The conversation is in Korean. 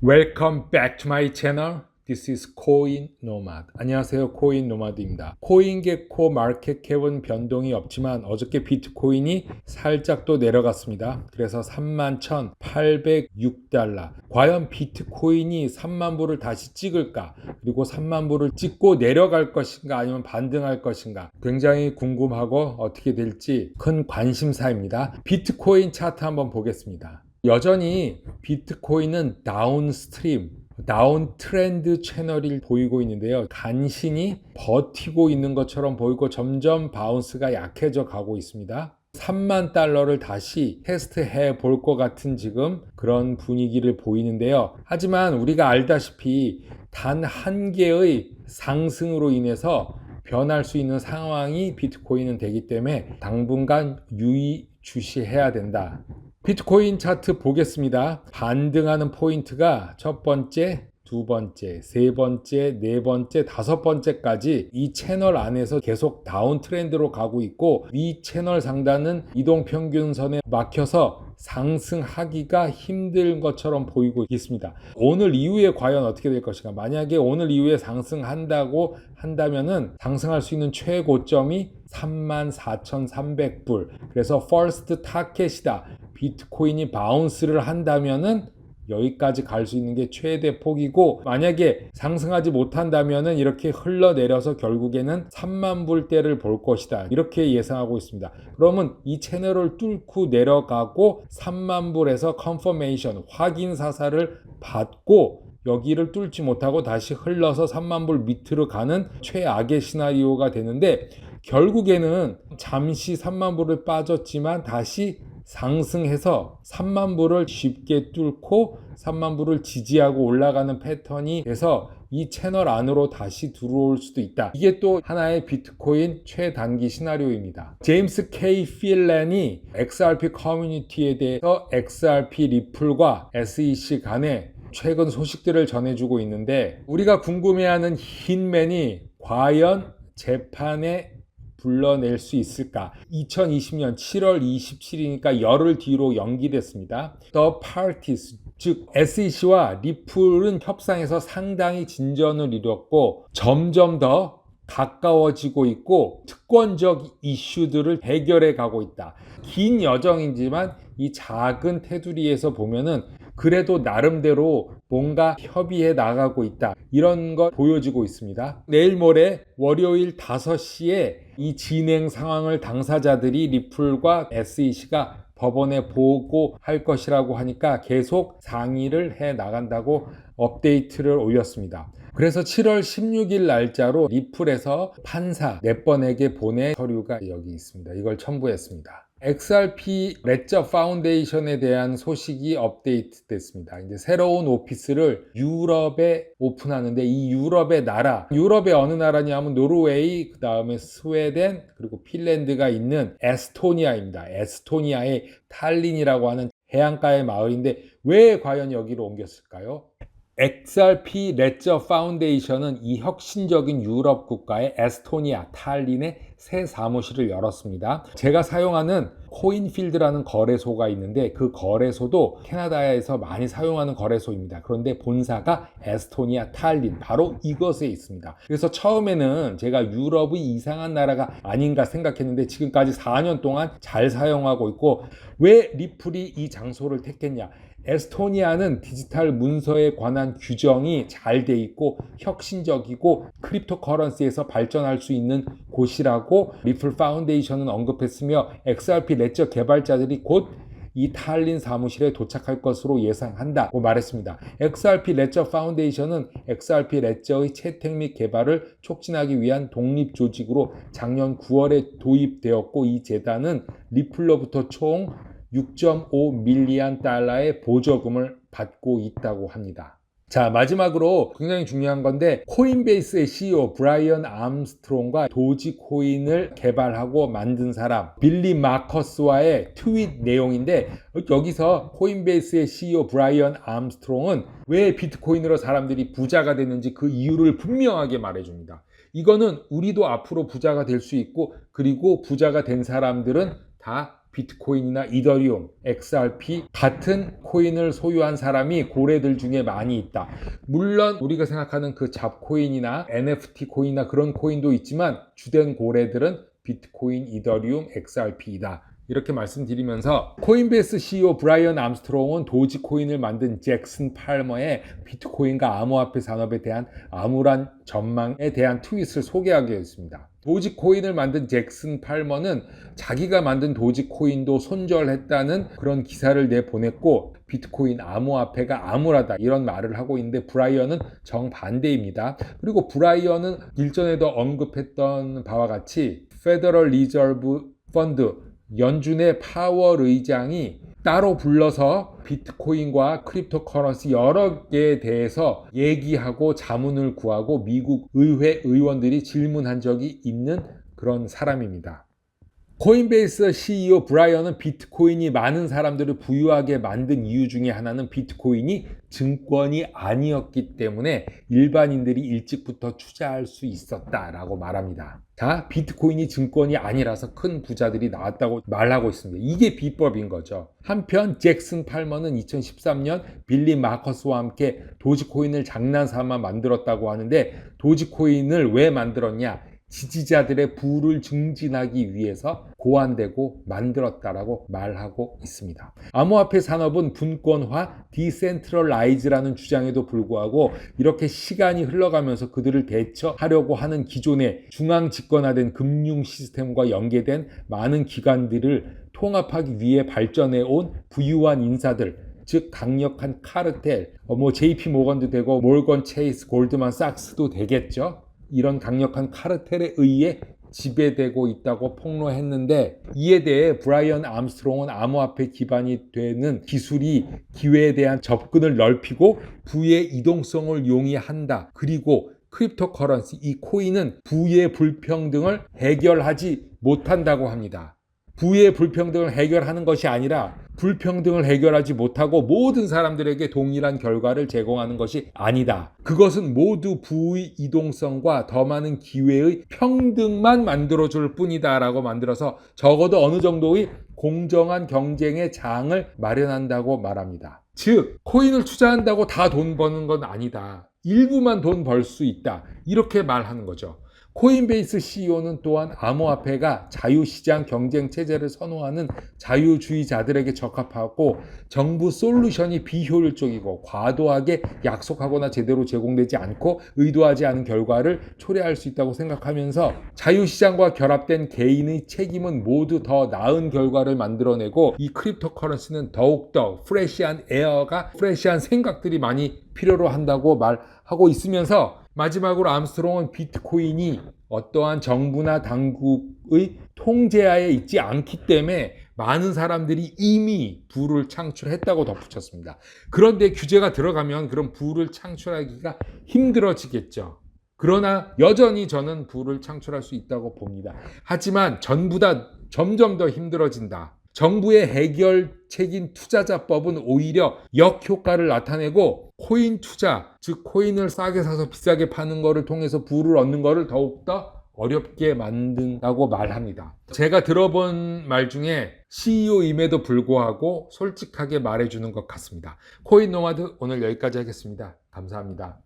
Welcome back to my channel. This is 코인 노마드. 안녕하세요. 코인 노마드입니다. 코인게코 마켓캡은 변동이 없지만 어저께 비트코인이 살짝 또 내려갔습니다. 그래서 31,806달러. 과연 비트코인이 3만 불을 다시 찍을까? 그리고 3만 불을 찍고 내려갈 것인가 아니면 반등할 것인가? 굉장히 궁금하고 어떻게 될지 큰 관심사입니다. 비트코인 차트 한번 보겠습니다. 여전히 비트코인은 다운스트림, 다운 트렌드 채널이 보이고 있는데요. 간신히 버티고 있는 것처럼 보이고 점점 바운스가 약해져 가고 있습니다. 3만 달러를 다시 테스트해 볼 것 같은 지금 그런 분위기를 보이는데요. 하지만 우리가 알다시피 단 한 개의 상승으로 인해서 변할 수 있는 상황이 비트코인은 되기 때문에 당분간 유의 주시해야 된다. 비트코인 차트 보겠습니다. 반등하는 포인트가 첫 번째, 두 번째, 세 번째, 네 번째, 다섯 번째까지 이 채널 안에서 계속 다운 트렌드로 가고 있고 이 채널 상단은 이동평균선에 막혀서 상승하기가 힘든 것처럼 보이고 있습니다. 오늘 이후에 과연 어떻게 될 것인가? 만약에 오늘 이후에 상승한다고 한다면은 상승할 수 있는 최고점이 34,300불. 그래서 퍼스트 타켓이다. 비트코인이 바운스를 한다면은 여기까지 갈 수 있는 게 최대 폭이고, 만약에 상승하지 못한다면은 이렇게 흘러내려서 결국에는 3만 불대를 볼 것이다. 이렇게 예상하고 있습니다. 그러면 이 채널을 뚫고 내려가고 3만 불에서 컨퍼메이션, 확인 사살을 받고 여기를 뚫지 못하고 다시 흘러서 3만 불 밑으로 가는 최악의 시나리오가 되는데, 결국에는 잠시 3만 불을 빠졌지만 다시 상승해서 3만 불을 쉽게 뚫고 3만 불을 지지하고 올라가는 패턴이 돼서 이 채널 안으로 다시 들어올 수도 있다. 이게 또 하나의 비트코인 최단기 시나리오입니다. 제임스 K. 필란이 XRP 커뮤니티에 대해서 XRP 리플과 SEC 간에 최근 소식들을 전해주고 있는데, 우리가 궁금해하는 힌맨이 과연 재판에 불러낼 수 있을까? 2020년 7월 27일이니까 열흘 뒤로 연기됐습니다. The Parties, 즉 SEC와 리플은 협상에서 상당히 진전을 이뤘고 점점 더 가까워지고 있고 특권적 이슈들을 해결해 가고 있다. 긴 여정이지만 이 작은 테두리에서 보면은 그래도 나름대로 뭔가 협의해 나가고 있다. 이런 거 보여지고 있습니다. 내일 모레 월요일 5시에 이 진행 상황을 당사자들이 리플과 SEC가 법원에 보고할 것이라고 하니까 계속 상의를 해 나간다고 업데이트를 올렸습니다. 그래서 7월 16일 날짜로 리플에서 판사 4번에게 보낸 서류가 여기 있습니다. 이걸 첨부했습니다. XRP 레저 파운데이션에 대한 소식이 업데이트 됐습니다. 이제 새로운 오피스를 유럽에 오픈하는데, 이 유럽의 나라, 유럽의 어느 나라냐면 노르웨이, 그 다음에 스웨덴, 그리고 핀란드가 있는 에스토니아입니다. 에스토니아의 탈린이라고 하는 해안가의 마을인데 왜 과연 여기로 옮겼을까요? XRP 레저 파운데이션은 이 혁신적인 유럽 국가의 에스토니아 탈린에 새 사무실을 열었습니다. 제가 사용하는 코인필드라는 거래소가 있는데 그 거래소도 캐나다에서 많이 사용하는 거래소입니다. 그런데 본사가 에스토니아 탈린, 바로 이것에 있습니다. 그래서 처음에는 제가 유럽이 이상한 나라가 아닌가 생각했는데 지금까지 4년 동안 잘 사용하고 있고, 왜 리플이 이 장소를 택했냐? 에스토니아는 디지털 문서에 관한 규정이 잘 돼 있고 혁신적이고 크립토 커런시에서 발전할 수 있는 곳이라고 리플 파운데이션은 언급했으며, XRP 레저 개발자들이 곧 이 탈린 사무실에 도착할 것으로 예상한다고 말했습니다. XRP 레저 파운데이션은 XRP 레저의 채택 및 개발을 촉진하기 위한 독립 조직으로 작년 9월에 도입되었고, 이 재단은 리플로부터 총 6.5 밀리언 달러의 보조금을 받고 있다고 합니다. 자, 마지막으로 굉장히 중요한 건데, 코인베이스의 CEO 브라이언 암스트롱과 도지코인을 개발하고 만든 사람 빌리 마커스와의 트윗 내용인데, 여기서 코인베이스의 CEO 브라이언 암스트롱은 왜 비트코인으로 사람들이 부자가 됐는지 그 이유를 분명하게 말해줍니다. 이거는 우리도 앞으로 부자가 될 수 있고, 그리고 부자가 된 사람들은 다 비트코인이나 이더리움, XRP 같은 코인을 소유한 사람이 고래들 중에 많이 있다. 물론 우리가 생각하는 그 잡코인이나 NFT 코인이나 그런 코인도 있지만 주된 고래들은 비트코인, 이더리움, XRP이다. 이렇게 말씀드리면서 코인베이스 CEO 브라이언 암스트롱은 도지코인을 만든 잭슨 팔머의 비트코인과 암호화폐 산업에 대한 암울한 전망에 대한 트윗을 소개하게 했습니다. 도지코인을 만든 잭슨 팔머는 자기가 만든 도지코인도 손절했다는 그런 기사를 내보냈고 비트코인 암호화폐가 암울하다 이런 말을 하고 있는데 브라이언은 정반대입니다. 그리고 브라이언은 일전에도 언급했던 바와 같이 페더럴 리저브 펀드 연준의 파월 의장이 따로 불러서 비트코인과 크립토커런시 여러 개에 대해서 얘기하고 자문을 구하고 미국 의회 의원들이 질문한 적이 있는 그런 사람입니다. 코인베이스 CEO 브라이언은 비트코인이 많은 사람들을 부유하게 만든 이유 중에 하나는 비트코인이 증권이 아니었기 때문에 일반인들이 일찍부터 투자할 수 있었다라고 말합니다. 자, 비트코인이 증권이 아니라서 큰 부자들이 나왔다고 말하고 있습니다. 이게 비법인 거죠. 한편 잭슨 팔머는 2013년 빌리 마커스와 함께 도지코인을 장난삼아 만들었다고 하는데 도지코인을 왜 만들었냐? 지지자들의 부를 증진하기 위해서 고안되고 만들었다라고 말하고 있습니다. 암호화폐 산업은 분권화, 디센트럴라이즈라는 주장에도 불구하고 이렇게 시간이 흘러가면서 그들을 대처하려고 하는 기존의 중앙 집권화된 금융 시스템과 연계된 많은 기관들을 통합하기 위해 발전해 온 부유한 인사들, 즉 강력한 카르텔, JP 모건도 되고 몰건 체이스, 골드만 삭스도 되겠죠. 이런 강력한 카르텔에 의해 지배되고 있다고 폭로했는데 이에 대해 브라이언 암스트롱은 암호화폐 기반이 되는 기술이 기회에 대한 접근을 넓히고 부의 이동성을 용이한다. 그리고 크립토커런시, 이 코인은 부의 불평등을 해결하지 못한다고 합니다. 부의 불평등을 해결하는 것이 아니라 불평등을 해결하지 못하고 모든 사람들에게 동일한 결과를 제공하는 것이 아니다. 그것은 모두 부의 이동성과 더 많은 기회의 평등만 만들어줄 뿐이다 라고 만들어서 적어도 어느 정도의 공정한 경쟁의 장을 마련한다고 말합니다. 즉, 코인을 투자한다고 다 돈 버는 건 아니다. 일부만 돈 벌 수 있다. 이렇게 말하는 거죠. 코인베이스 CEO는 또한 암호화폐가 자유시장 경쟁 체제를 선호하는 자유주의자들에게 적합하고 정부 솔루션이 비효율적이고 과도하게 약속하거나 제대로 제공되지 않고 의도하지 않은 결과를 초래할 수 있다고 생각하면서 자유시장과 결합된 개인의 책임은 모두 더 나은 결과를 만들어내고 이 크립토커런시는 더욱더 프레시한 에어가 프레시한 생각들이 많이 필요로 한다고 말하고 있으면서 마지막으로 암스트롱은 비트코인이 어떠한 정부나 당국의 통제하에 있지 않기 때문에 많은 사람들이 이미 부를 창출했다고 덧붙였습니다. 그런데 규제가 들어가면 그런 부를 창출하기가 힘들어지겠죠. 그러나 여전히 저는 부를 창출할 수 있다고 봅니다. 하지만 전보다 점점 더 힘들어진다. 정부의 해결책인 투자자법은 오히려 역효과를 나타내고 코인 투자, 즉 코인을 싸게 사서 비싸게 파는 것을 통해서 부를 얻는 것을 더욱더 어렵게 만든다고 말합니다. 제가 들어본 말 중에 CEO임에도 불구하고 솔직하게 말해주는 것 같습니다. 코인 노마드 오늘 여기까지 하겠습니다. 감사합니다.